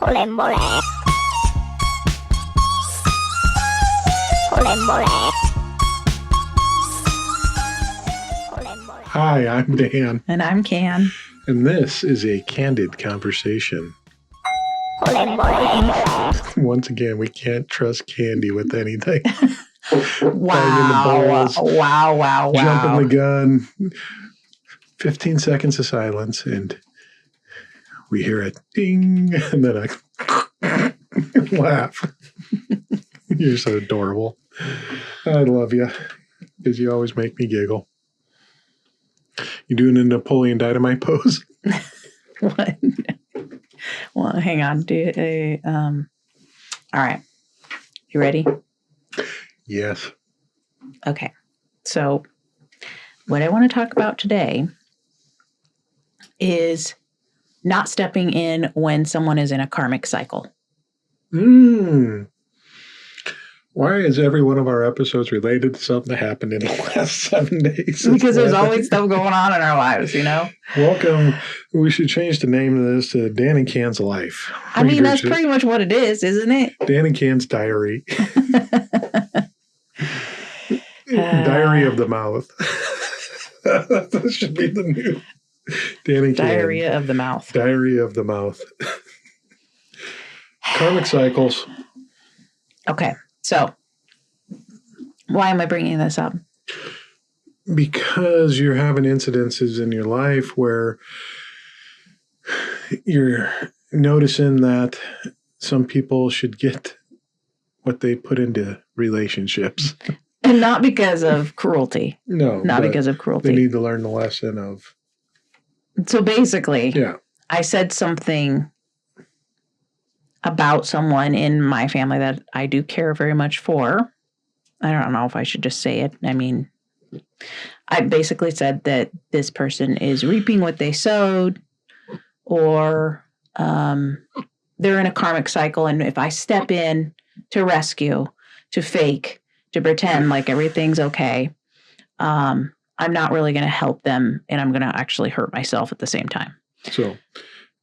Olembole. Olembole. Olembole. Hi, I'm Dan, And I'm Can. and this is a Candid Conversation. Olembole. Once again, we can't trust Candi with anything. Wow. Wow. Jumping the gun. 15 seconds of silence, and we hear a ding, and then I laugh. You're so adorable. I love you because you always make me giggle. You doing a Napoleon Dynamite pose? What? Well, hang on. All right. You ready? Yes. Okay. So, what I want to talk about today is not stepping in when someone is in a karmic cycle. Why is every one of our episodes related to something that happened in the last 7 days? Because there's always stuff going on in our lives, you know? Welcome. We should change the name of this to Dan and Can's Life. I mean, that's pretty much what it is, isn't it? Dan and Can's Diary. Diary of the Mouth. That should be the new Dan and Can. Diarrhea of the mouth. Diary of the Mouth. Karmic cycles. Okay. So, why am I bringing this up? Because you're having incidences in your life where you're noticing that some people should get what they put into relationships. And not because of cruelty. No. Not because of cruelty. They need to learn the lesson of. So basically, Yeah. I said something about someone in my family that I do care very much for. I don't know if I should just say it. I mean, I basically said that this person is reaping what they sowed, or they're in a karmic cycle. And if I step in to rescue, to fake, to pretend like everything's okay, I'm not really going to help them, and I'm going to actually hurt myself at the same time. So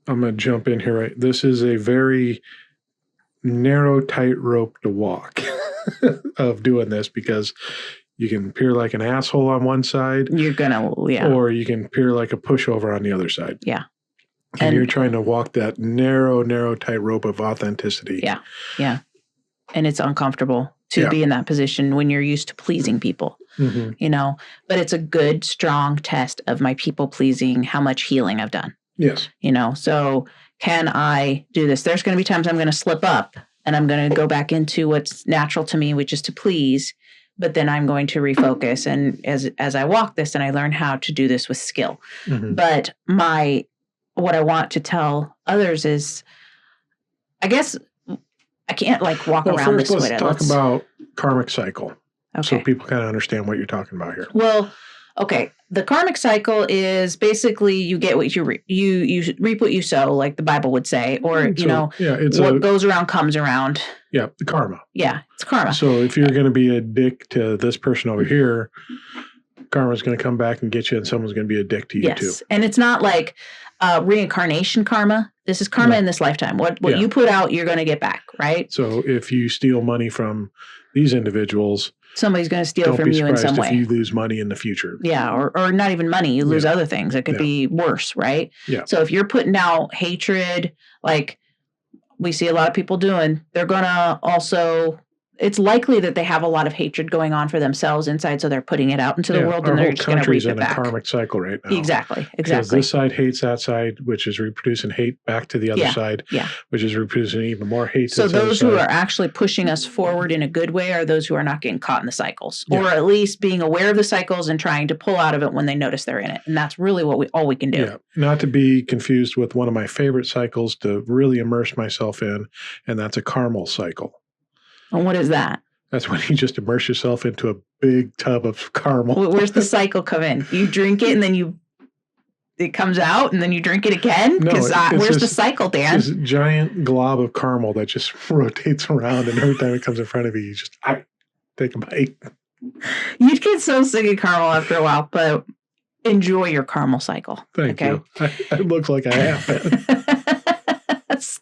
I'm going to jump in here. Right. This is a very narrow tightrope to walk of doing this, because you can appear like an asshole on one side. You're going to, yeah. Or you can appear like a pushover on the other side. Yeah. And you're trying to walk that narrow tightrope of authenticity. Yeah. Yeah. And it's uncomfortable to be in that position when you're used to pleasing people, you know, but it's a good, strong test of my people pleasing, how much healing I've done. Yes. You know, so can I do this? There's going to be times I'm going to slip up and I'm going to go back into what's natural to me, which is to please, but then I'm going to refocus. And as I walk this and I learn how to do this with skill, but what I want to tell others is, I guess I can't like walk around this way. Let's talk about karmic cycle. Okay. So people kind of understand what you're talking about here. Well, okay. The karmic cycle is basically you get what you reap. You reap what you sow, like the Bible would say, or what goes around comes around. Yeah, the karma. Yeah, it's karma. So if you're going to be a dick to this person over here, karma's going to come back and get you, and someone's going to be a dick to you too. Yes, and it's not like reincarnation karma. This is karma in this lifetime. What you put out, you're going to get back, right? So if you steal money from these individuals, somebody's going to steal from you in some way. If you lose money in the future. Yeah, or not even money. You lose other things. It could be worse, right? Yeah. So if you're putting out hatred, like we see a lot of people doing, they're going to also, it's likely that they have a lot of hatred going on for themselves inside, so they're putting it out into the world, and they're just going to reap it back. Our whole country's in a karmic cycle right now. Exactly. Because this side hates that side, which is reproducing hate back to the other side, which is reproducing even more hate to so the other those side. who are actually pushing us forward in a good way are those who are not getting caught in the cycles, or at least being aware of the cycles and trying to pull out of it when they notice they're in it. And that's really all we can do. Yeah. Not to be confused with one of my favorite cycles to really immerse myself in, and that's a caramel cycle. And what is that? That's when you just immerse yourself into a big tub of caramel. Where's the cycle come in? You drink it and then it comes out and then you drink it again? Because where's the cycle, Dan? This giant glob of caramel that just rotates around, and every time it comes in front of you, you just take a bite. You'd get so sick of caramel after a while, but enjoy your caramel cycle. Thank you. It looks like I have been.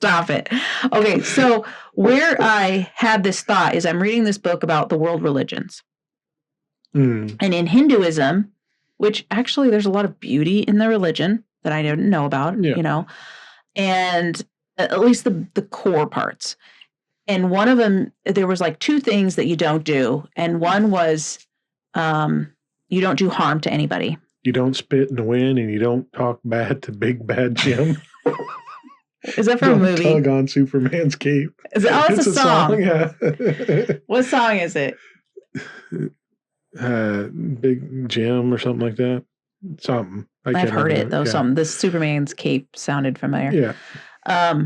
Stop it. Okay, so where I had this thought is I'm reading this book about the world religions. Mm. And in Hinduism, which actually there's a lot of beauty in the religion that I didn't know about, Yeah. you know, and at least the core parts. And one of them, there was like two things that you don't do. And one was you don't do harm to anybody. You don't spit in the wind, and you don't talk bad to Big Bad Jim. Is that from a Don't movie? tug on Superman's cape. Is it, oh, it's a song. Yeah. What song is it? Big Jim or something like that. Something. I've heard it though. Yeah. Something. The Superman's cape sounded familiar. Yeah.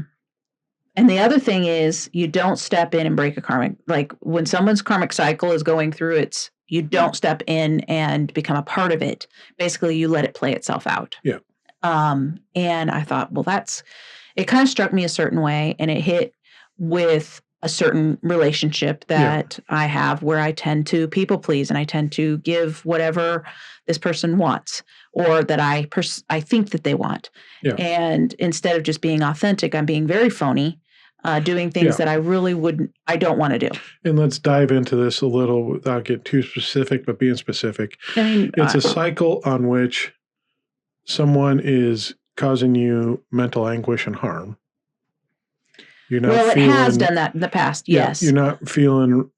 And the other thing is you don't step in and break a karmic. Like when someone's karmic cycle is going through its, you don't step in and become a part of it. Basically, you let it play itself out. Yeah. And I thought, well, it kind of struck me a certain way, and it hit with a certain relationship that I have where I tend to people please, and I tend to give whatever this person wants or that I think that they want. Yeah. And instead of just being authentic, I'm being very phony, doing things that I don't want to do. And let's dive into this a little without getting too specific, but being specific. I mean, it's a cycle on which someone is causing you mental anguish and harm. You're not it has done that in the past, yes. You're not feeling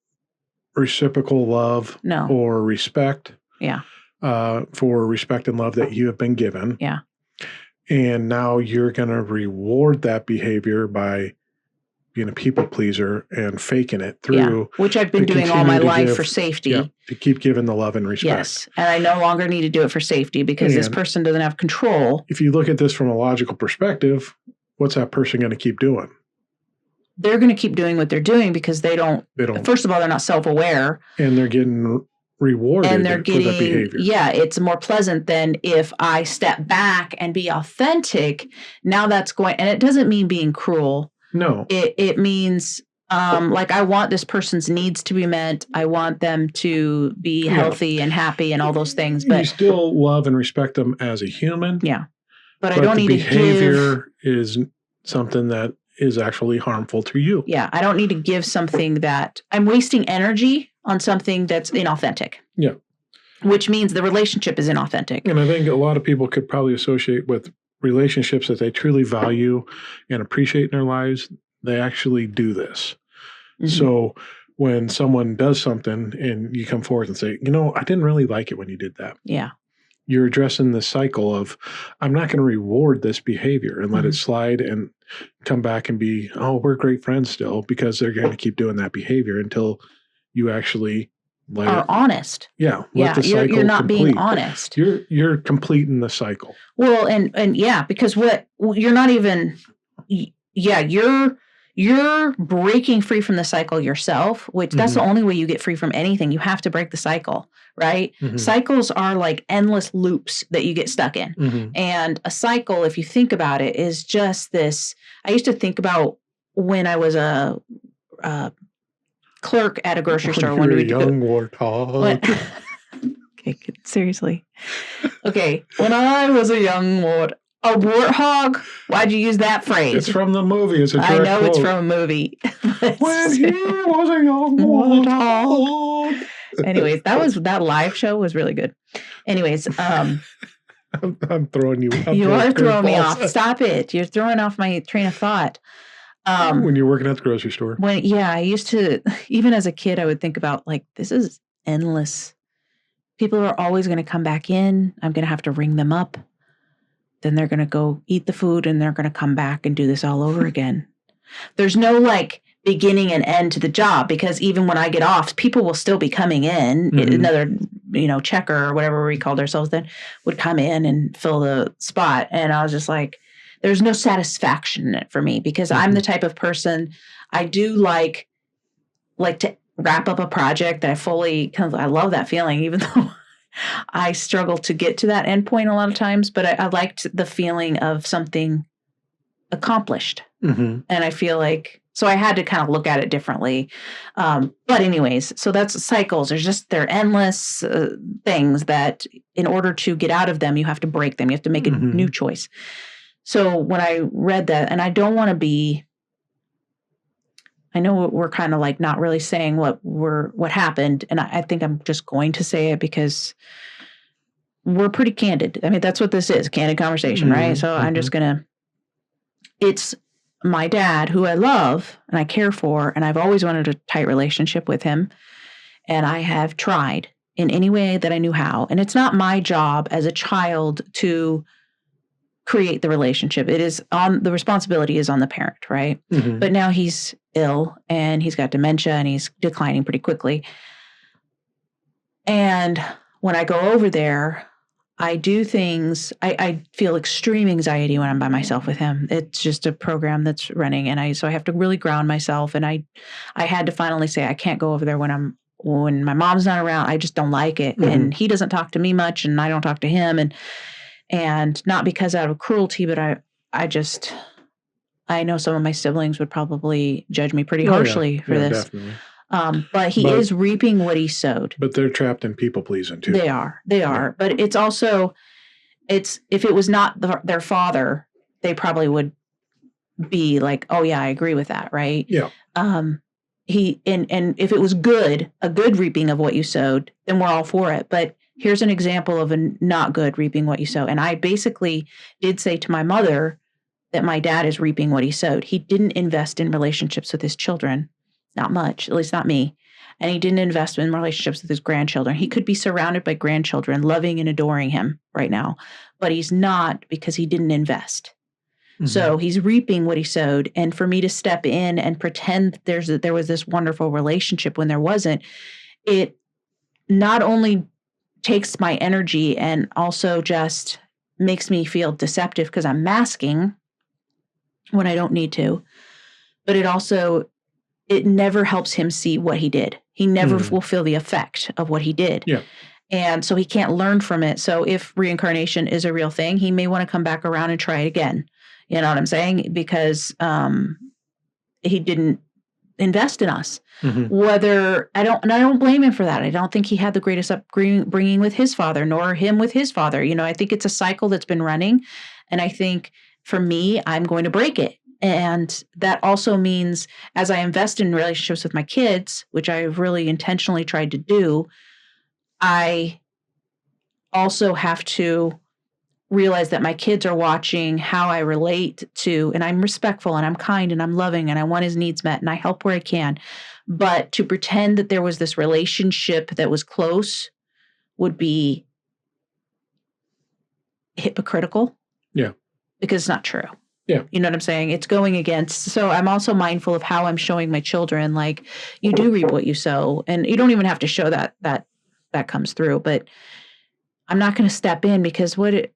reciprocal love or respect. Yeah. For respect and love that you have been given. Yeah. And now you're going to reward that behavior by being a people pleaser and faking it through. Which I've been doing all my life for safety. Yeah, to keep giving the love and respect. Yes. And I no longer need to do it for safety because this person doesn't have control. If you look at this from a logical perspective, what's that person going to keep doing? They're going to keep doing what they're doing because they don't. First of all, they're not self-aware. And they're getting rewarded for that behavior. Yeah, it's more pleasant than if I step back and be authentic. Now that's going, and it doesn't mean being cruel. No. It means like I want this person's needs to be met. I want them to be healthy and happy and all those things. But you still love and respect them as a human. Yeah. But I don't need to give. Behavior is something that is actually harmful to you. Yeah. I don't need to give something that I'm wasting energy on something that's inauthentic. Yeah. Which means the relationship is inauthentic. And I think a lot of people could probably associate with relationships that they truly value and appreciate in their lives. They actually do this. Mm-hmm. So when someone does something and you come forward and say, I didn't really like it when you did that. Yeah. You're addressing the cycle of, I'm not going to reward this behavior and let it slide and come back and be, we're great friends still, because they're going to keep doing that behavior until you actually are honest. Yeah. Let the cycle you're not complete. being honest. You're completing the cycle. Well, and yeah, because you're not even, you're breaking free from the cycle yourself, which that's the only way you get free from anything. You have to break the cycle, right? Mm-hmm. Cycles are like endless loops that you get stuck in. Mm-hmm. And a cycle, if you think about it, is just this. I used to think about when I was a clerk at a grocery store. When you were a young warthog. Okay, seriously. Okay, when I was a young a warthog? Why'd you use that phrase? It's from the movie. It's a direct I know quote. It's from a movie. When he was a young warthog. Anyways, that live show was really good. Anyways, I'm throwing you off. You are throwing me off. Stop it. You're throwing off my train of thought. When you're working at the grocery store. I used to, even as a kid, I would think about like, this is endless. People are always going to come back in. I'm going to have to ring them up. Then they're going to go eat the food and they're going to come back and do this all over again. There's no like beginning and end to the job, because even when I get off, people will still be coming in. Mm-hmm. Another, checker or whatever we called ourselves then would come in and fill the spot. And I was just like, there's no satisfaction in it for me, because I'm the type of person, I do like to wrap up a project that I love that feeling, even though I struggle to get to that end point a lot of times, but I liked the feeling of something accomplished. Mm-hmm. And I feel like, so I had to kind of look at it differently. But anyways, so that's cycles. They're endless things that in order to get out of them, you have to break them. You have to make a new choice. So when I read that, and I don't want to be I know we're kind of like not really saying what happened. And I think I'm just going to say it because we're pretty candid. I mean, that's what this is, candid conversation, right? So I'm just it's my dad, who I love and I care for, and I've always wanted a tight relationship with him. And I have tried in any way that I knew how. And it's not my job as a child to create the relationship. The responsibility is on the parent, right? But now he's ill and he's got dementia and he's declining pretty quickly. And when I go over there, I do things, I feel extreme anxiety when I'm by myself with him. It's just a program that's running. And so I have to really ground myself. And I had to finally say, I can't go over there when my mom's not around. I just don't like it. And he doesn't talk to me much and I don't talk to him. And not because out of cruelty, but I know some of my siblings would probably judge me pretty harshly for this. Definitely. But he is reaping what he sowed. But they're trapped in people pleasing too. They are. But it's also, if it was not their father, they probably would be like, oh yeah, I agree with that, right? Yeah. And if it was a good reaping of what you sowed, then we're all for it. But here's an example of a not good reaping what you sow. And I basically did say to my mother that my dad is reaping what he sowed. He didn't invest in relationships with his children. Not much, at least not me. And he didn't invest in relationships with his grandchildren. He could be surrounded by grandchildren loving and adoring him right now, but he's not because he didn't invest. So he's reaping what he sowed. And for me to step in and pretend there was this wonderful relationship when there wasn't, it not only takes my energy and also just makes me feel deceptive because I'm masking when I don't need to, but it never helps him see what he did. He never will feel the effect of what he did. Yeah. And so he can't learn from it. So if reincarnation is a real thing, he may want to come back around and try it again. You know what I'm saying? Because he didn't invest in us. I don't blame him for that. I don't think he had the greatest upbringing with his father, nor him with his father. You know, I think it's a cycle that's been running. And I think for me, I'm going to break it. And that also means as I invest in relationships with my kids, which I've really intentionally tried to do, I also have to realize that my kids are watching how I relate to, and I'm respectful and I'm kind and I'm loving and I want his needs met and I help where I can. But to pretend that there was this relationship that was close would be hypocritical. Yeah. Because it's not true. Yeah. You know what I'm saying? It's going against. So I'm also mindful of how I'm showing my children, like, you do reap what you sow. And you don't even have to show that comes through. But I'm not going to step in because it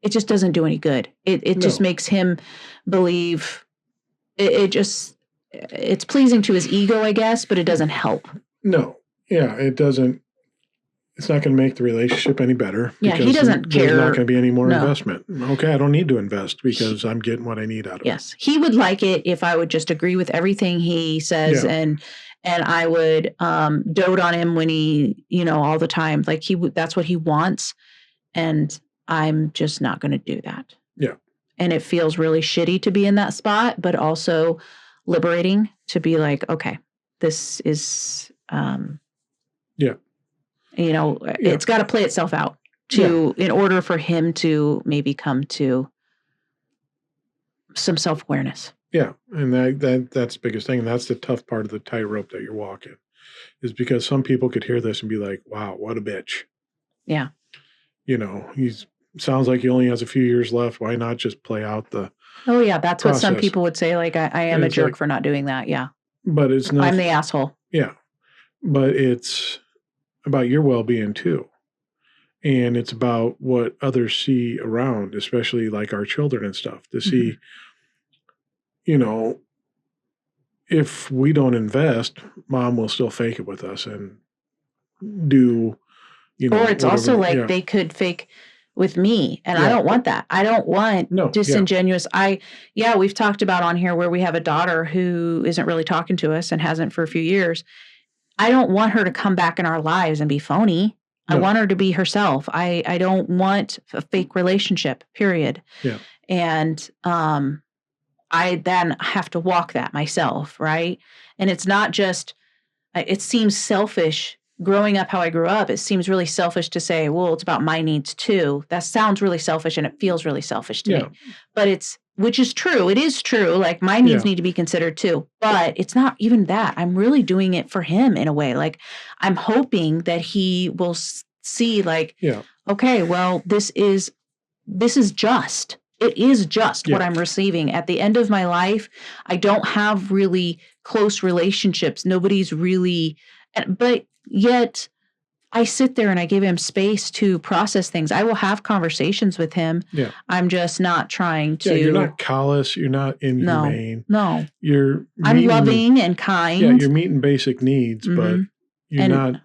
just doesn't do any good. It just makes him believe it's pleasing to his ego, I guess, but it doesn't help. No. Yeah, it doesn't. It's not going to make the relationship any better. Yeah, he doesn't care. There's not going to be any more investment. Okay, I don't need to invest because I'm getting what I need out of it. Yes, he would like it if I would just agree with everything he says and I would dote on him when he, all the time. Like that's what he wants. And I'm just not going to do that. Yeah. And it feels really shitty to be in that spot, but also liberating to be like, okay, this is, it's got to play itself out in order for him to maybe come to some self-awareness. Yeah. And that's the biggest thing. And that's the tough part of the tightrope that you're walking, is because some people could hear this and be like, wow, what a bitch. Yeah. Sounds like he only has a few years left. Why not just play out the Oh, yeah. That's process? What some people would say. Like, I am a jerk for not doing that. Yeah. But it's not. I'm the asshole. Yeah. But it's about your well-being too. And it's about what others see around, especially like our children and stuff, to see, if we don't invest, mom will still fake it with us and do, or it's also like they could fake with me. And I don't want that. I don't want disingenuous. We've talked about on here where we have a daughter who isn't really talking to us and hasn't for a few years. I don't want her to come back in our lives and be phony. No. I want her to be herself. I don't want a fake relationship, period. Yeah. And I then have to walk that myself, right? And it's not just, it seems selfish growing up how I grew up. It seems really selfish to say, well, it's about my needs too. That sounds really selfish and it feels really selfish to me. But which is true. It is true. Like my needs need to be considered too. But it's not even that. I'm really doing it for him in a way. Like I'm hoping that he will see like, okay, well, this is just. It is just what I'm receiving. At the end of my life, I don't have really close relationships. Nobody's really, but yet I sit there and I give him space to process things. I will have conversations with him. Yeah. I'm just not trying to. Yeah, you're not callous. You're not inhumane. No. I'm loving and kind. Yeah, you're meeting basic needs, but you're not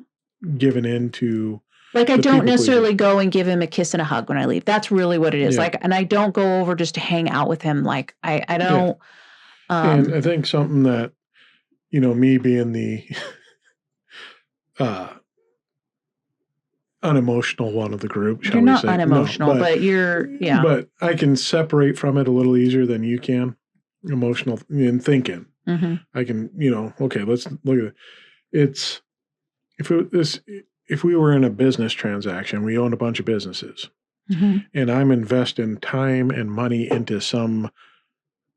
giving in to. Like I don't necessarily go and give him a kiss and a hug when I leave. That's really what it is. Like, and I don't go over just to hang out with him. Like I don't. And I think something that, me being the unemotional one of the group, shall we say? You're not unemotional, but you're, But I can separate from it a little easier than you can. Emotional in thinking. I can, okay, let's look at it. It's if we were in a business transaction, we own a bunch of businesses, and I'm investing time and money into some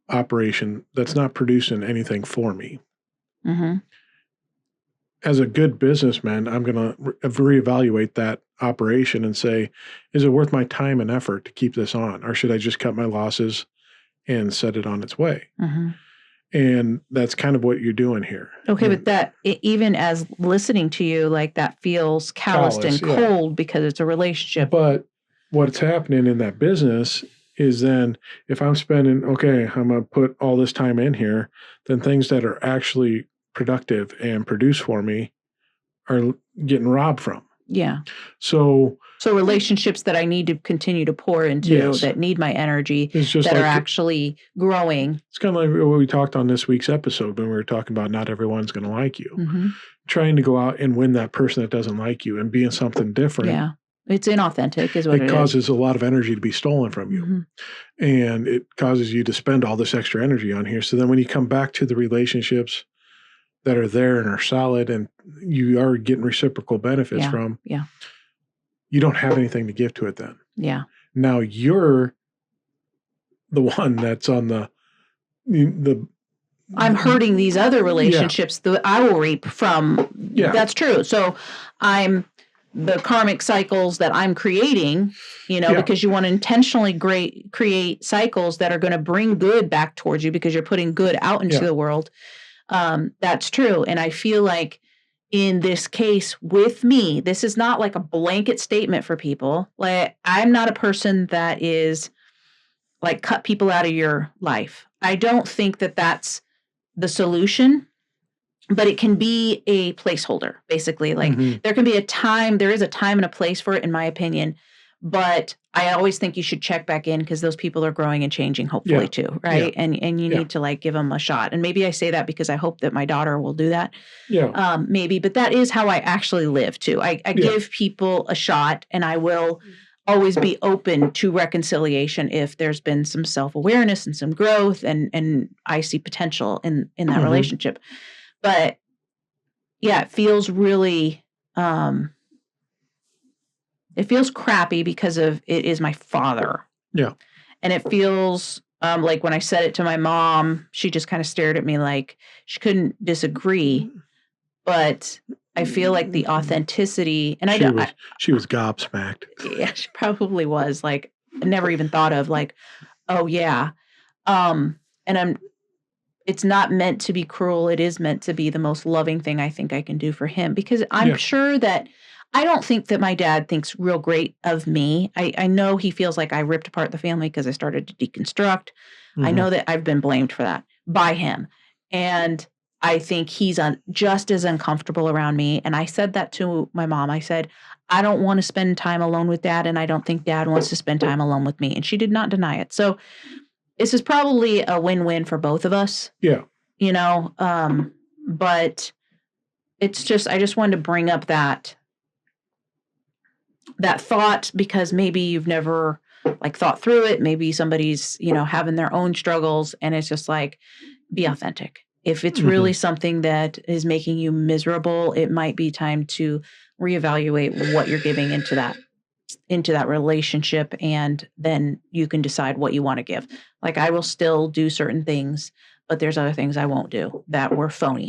operation that's not producing anything for me. As a good businessman, I'm going to reevaluate that operation and say, is it worth my time and effort to keep this on? Or should I just cut my losses and set it on its way? And that's kind of what you're doing here. Okay, but that, even as listening to you, like that feels calloused and cold because it's a relationship. But what's happening in that business is then if I'm spending, okay, I'm going to put all this time in here, then things that are actually productive and produce for me are getting robbed from. Yeah. So relationships that I need to continue to pour into that need my energy that are actually growing. It's kind of like what we talked on this week's episode when we were talking about not everyone's going to like you. Trying to go out and win that person that doesn't like you and being something different. Yeah. It's inauthentic is what it is. It causes a lot of energy to be stolen from you. And it causes you to spend all this extra energy on here. So then when you come back to the relationships that are there and are solid and you are getting reciprocal benefits from, you don't have anything to give to it then. Yeah. Now you're the one that's on the I'm hurting these other relationships that I will reap from. That's true. So I'm the karmic cycles that I'm creating, because you want to intentionally create cycles that are going to bring good back towards you because you're putting good out into the world. That's true. And I feel like in this case with me, this is not like a blanket statement for people. Like I'm not a person that is like cut people out of your life. I don't think that that's the solution, but it can be a placeholder basically. Like there is a time and a place for it in my opinion. But I always think you should check back in because those people are growing and changing, hopefully too, right? And you need to like give them a shot. And maybe I say that because I hope that my daughter will do that. Maybe, but that is how I actually live too. I give people a shot, and I will always be open to reconciliation if there's been some self-awareness and some growth, and I see potential in that relationship. But yeah, it feels really. It feels crappy because of it is my father. Yeah. And it feels like when I said it to my mom, she just kind of stared at me like she couldn't disagree. But I feel like the authenticity, and she was gobsmacked. Yeah, she probably was. Like I never even thought of like, oh yeah. And it's not meant to be cruel. It is meant to be the most loving thing I think I can do for him because I'm sure that I don't think that my dad thinks real great of me. I know he feels like I ripped apart the family because I started to deconstruct. I know that I've been blamed for that by him. And I think he's just as uncomfortable around me. And I said that to my mom. I said, I don't want to spend time alone with dad. And I don't think dad wants to spend time alone with me. And she did not deny it. So this is probably a win-win for both of us. Yeah. But it's just, I just wanted to bring up that thought because maybe you've never like thought through it. Maybe somebody's, having their own struggles, and it's just like, be authentic. If it's really something that is making you miserable, it might be time to reevaluate what you're giving into that relationship, and then you can decide what you want to give. Like, I will still do certain things, but there's other things I won't do that were phony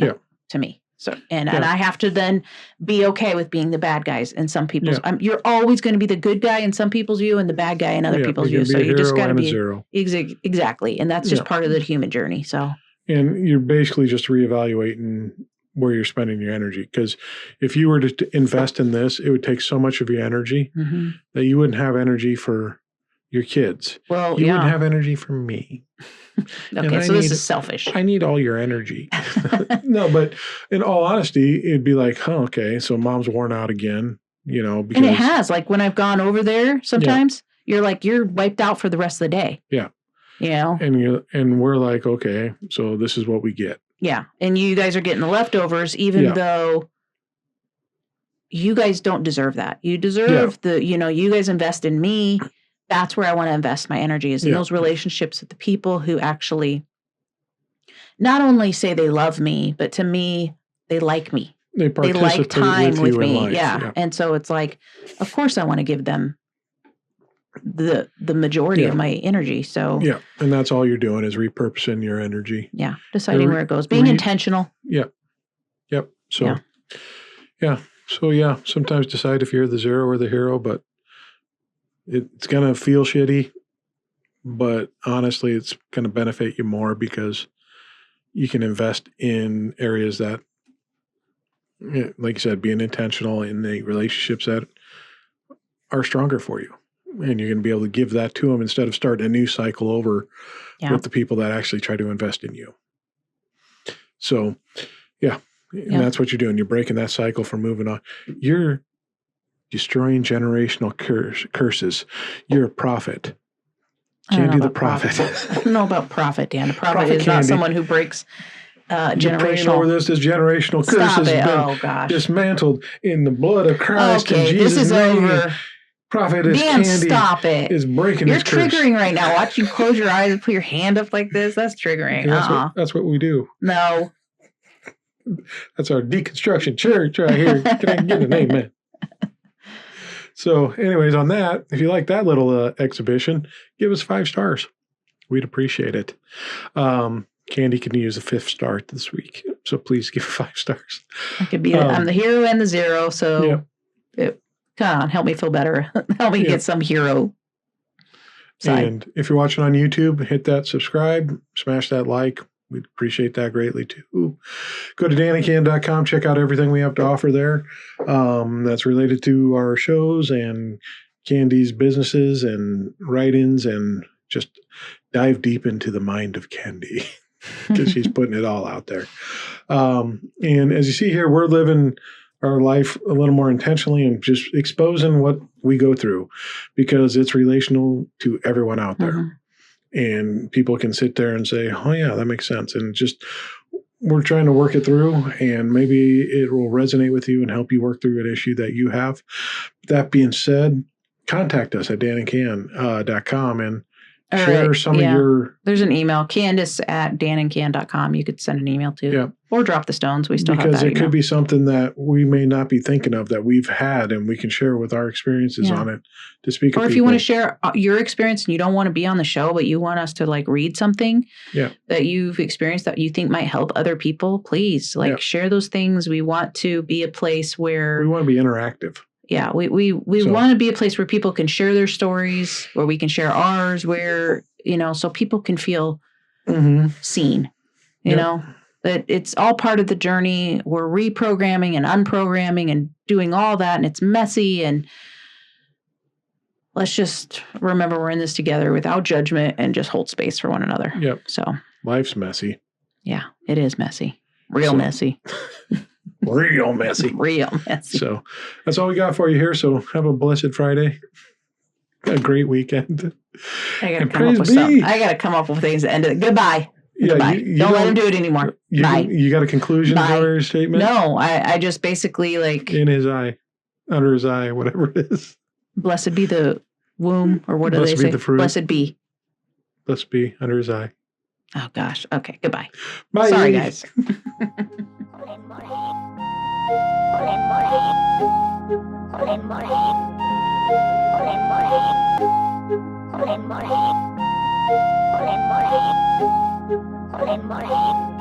to me. So, and I have to then be okay with being the bad guys in some people's. You're always going to be the good guy in some people's view and the bad guy in other people's view. So you just got to be zero. Exactly, and that's just part of the human journey. So, and you're basically just reevaluating where you're spending your energy, because if you were to invest in this, it would take so much of your energy that you wouldn't have energy for your kids. Well, you wouldn't have energy for me. Okay, so this is selfish. I need all your energy. No, but in all honesty, it'd be like, okay, so mom's worn out again, because. And it has. Like, when I've gone over there, sometimes you're wiped out for the rest of the day. Yeah. And we're like, okay, so this is what we get. Yeah. And you guys are getting the leftovers, even though you guys don't deserve that. You deserve you guys invest in me. That's where I want to invest my energy, is in those relationships with the people who actually not only say they love me, but to me, they like me. They like time with me. Life. Yeah. And so it's like, of course I want to give them the majority of my energy. So and that's all you're doing is repurposing your energy. Yeah. Deciding where it goes. Being intentional. Yep. So sometimes decide if you're the zero or the hero, but it's going to feel shitty, but honestly, it's going to benefit you more because you can invest in areas that, like you said, being intentional in the relationships that are stronger for you. And you're going to be able to give that to them instead of starting a new cycle over with the people that actually try to invest in you. So, and that's what you're doing. You're breaking that cycle from moving on. You're destroying generational curses. You're a prophet. Candi the prophet. I don't know about prophet, Dan. A prophet is not someone who breaks generational. Over this generational curse has been dismantled in the blood of Christ. Okay, and Jesus this is over. Prophetess Dan, Candi stop it. is breaking You're his curse. triggering right now. Watch you close your eyes and put your hand up like this. That's triggering. Okay, that's what we do. No. That's our deconstruction church right here. Can I get an amen? So anyways, on that, if you like that little exhibition, give us 5 stars. We'd appreciate it. Candi can use a 5th star this week. So please give 5 stars. I could be I'm the hero and the zero. So come on, help me feel better. Help me get some hero side. And if you're watching on YouTube, hit that subscribe, smash that like. We'd appreciate that greatly too. Go to danandcan.com. Check out everything we have to offer there. That's related to our shows and Candi's businesses and write-ins, and just dive deep into the mind of Candi because she's putting it all out there. And as you see here, we're living our life a little more intentionally and just exposing what we go through because it's relational to everyone out there. And people can sit there and say, oh yeah, that makes sense. And just, we're trying to work it through, and maybe it will resonate with you and help you work through an issue that you have. That being said, contact us at danandcan.com and share some of your... There's an email, Candice@danandcan.com. You could send an email to. Yeah. Or drop the stones. We still have that Because it could be something that we may not be thinking of that we've had, and we can share with our experiences on it to speak of. Or if you want to share your experience and you don't want to be on the show, but you want us to read something that you've experienced that you think might help other people, please share those things. We want to be a place where... We want to be interactive. Yeah, we want to be a place where people can share their stories, where we can share ours, where, so people can feel seen, you know, that it's all part of the journey. We're reprogramming and unprogramming and doing all that, and it's messy. And let's just remember we're in this together without judgment and just hold space for one another. Yep. So life's messy. Yeah, it is messy. Real messy. Real messy. Real messy. So that's all we got for you here. So have a blessed Friday. A great weekend. I gotta come up with something. I gotta come up with things to end it. Goodbye. Yeah, Goodbye. Don't let him do it anymore. Bye. You got a conclusion to your statement? No, I just basically in his eye, under his eye, whatever it is. Blessed be the womb, or what do Blessed they be say? the fruit. Blessed be. Blessed be under his eye. Oh gosh. Okay. Goodbye. Bye. Sorry, guys. Ole more.